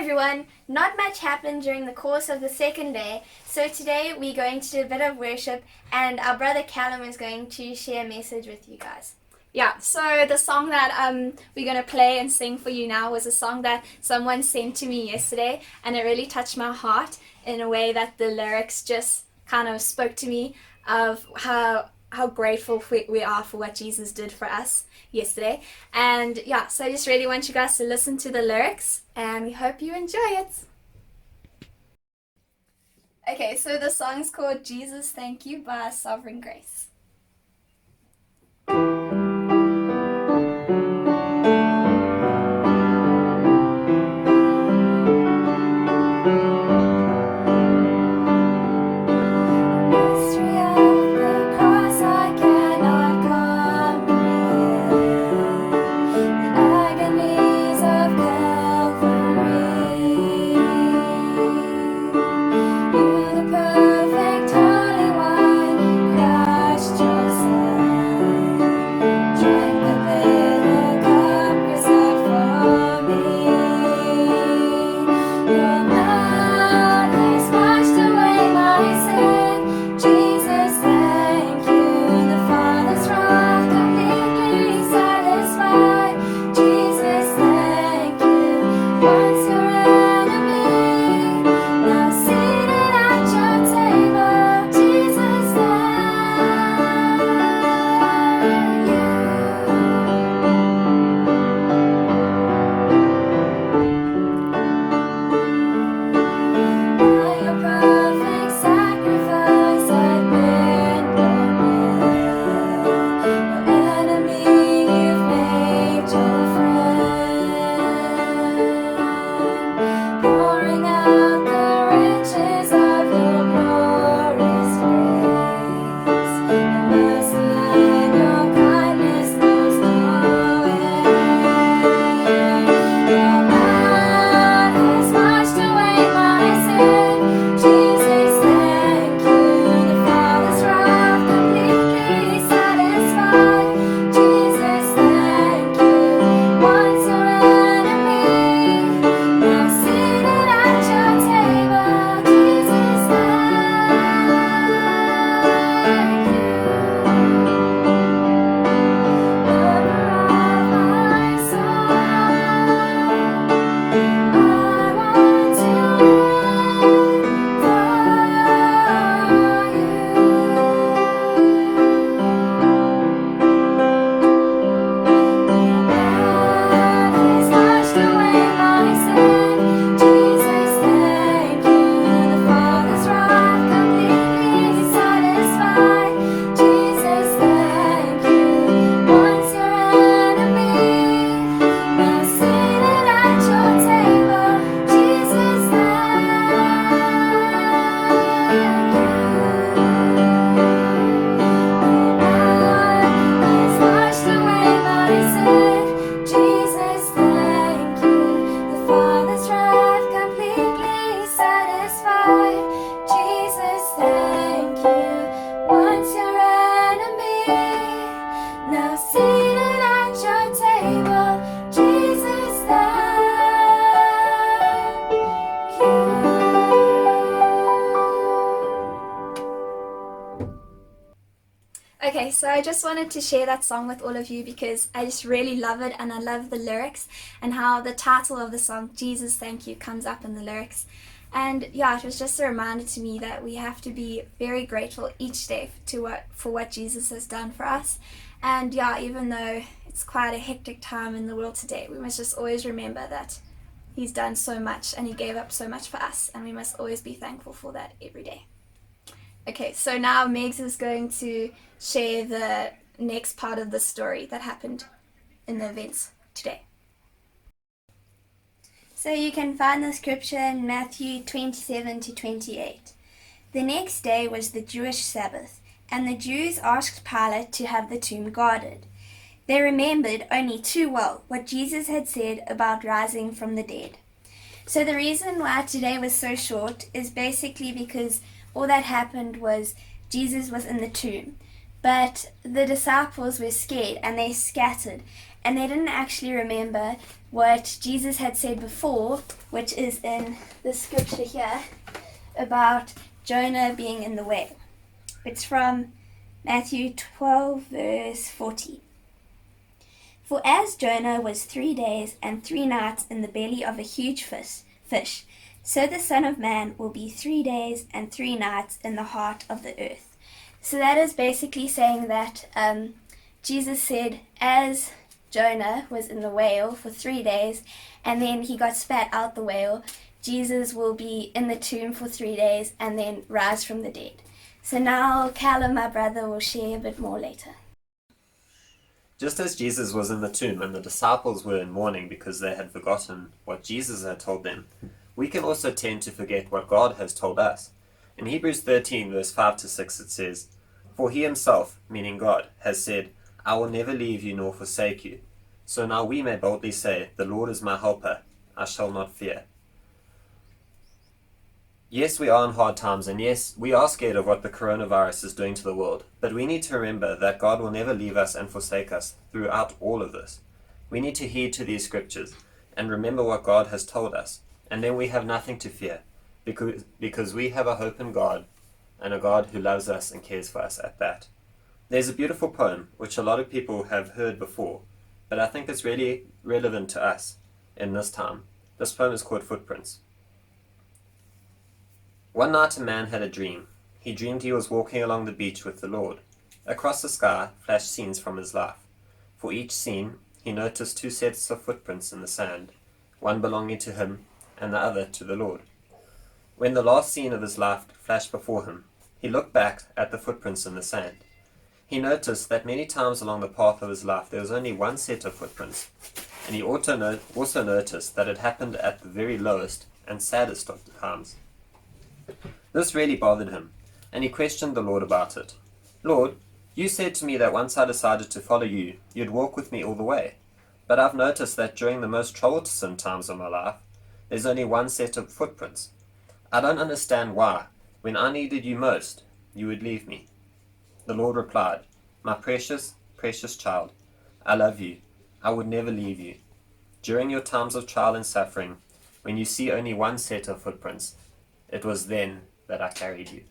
everyone. Not much happened during the course of the second day, so today we're going to do a bit of worship and our brother Callum is going to share a message with you guys. Yeah, so the song that we're going to play and sing for you now was a song that someone sent to me yesterday, and it really touched my heart in a way that the lyrics just kind of spoke to me of how grateful we are for what Jesus did for us yesterday. And yeah, so I just really want you guys to listen to the lyrics and we hope you enjoy it. Okay, so the song's called Jesus Thank You by Sovereign Grace. Okay, so I just wanted to share that song with all of you because I just really love it and I love the lyrics and how the title of the song, Jesus Thank You, comes up in the lyrics. And yeah, it was just a reminder to me that we have to be very grateful each day for what Jesus has done for us. And yeah, even though it's quite a hectic time in the world today, we must just always remember that He's done so much and He gave up so much for us, and we must always be thankful for that every day. Okay, so now Megs is going to share the next part of the story that happened in the events today. So you can find the scripture in Matthew 27 to 28. The next day was the Jewish Sabbath, and the Jews asked Pilate to have the tomb guarded. They remembered only too well what Jesus had said about rising from the dead. So the reason why today was so short is basically because all that happened was Jesus was in the tomb, but the disciples were scared and they scattered, and they didn't actually remember what Jesus had said before, which is in the scripture here about Jonah being in the whale. It's from Matthew 12, verse 40. For as Jonah was 3 days and 3 nights in the belly of a huge fish, so the Son of Man will be 3 days and 3 nights in the heart of the earth. So that is basically saying that Jesus said, as Jonah was in the whale for 3 days and then he got spat out the whale, Jesus will be in the tomb for 3 days and then rise from the dead. So now Callum, my brother, will share a bit more later. Just as Jesus was in the tomb and the disciples were in mourning because they had forgotten what Jesus had told them, we can also tend to forget what God has told us. In Hebrews 13, verse 5-6, it says, For he himself, meaning God, has said, I will never leave you nor forsake you. So now we may boldly say, The Lord is my helper, I shall not fear. Yes, we are in hard times, and yes, we are scared of what the coronavirus is doing to the world, but we need to remember that God will never leave us and forsake us throughout all of this. We need to heed to these scriptures and remember what God has told us, and then we have nothing to fear, because we have a hope in God, and a God who loves us and cares for us at that. There's a beautiful poem, which a lot of people have heard before, but I think it's really relevant to us in this time. This poem is called Footprints. One night a man had a dream. He dreamed he was walking along the beach with the Lord. Across the sky flashed scenes from his life. For each scene, he noticed 2 sets of footprints in the sand, one belonging to him and the other to the Lord. When the last scene of his life flashed before him, he looked back at the footprints in the sand. He noticed that many times along the path of his life there was only 1 set of footprints, and he also noticed that it happened at the very lowest and saddest of the times. This really bothered him, and he questioned the Lord about it. Lord, you said to me that once I decided to follow you, you'd walk with me all the way. But I've noticed that during the most troublesome times of my life, there's only 1 set of footprints. I don't understand why, when I needed you most, you would leave me. The Lord replied, My precious, precious child, I love you. I would never leave you. During your times of trial and suffering, when you see only 1 set of footprints, it was then that I carried you.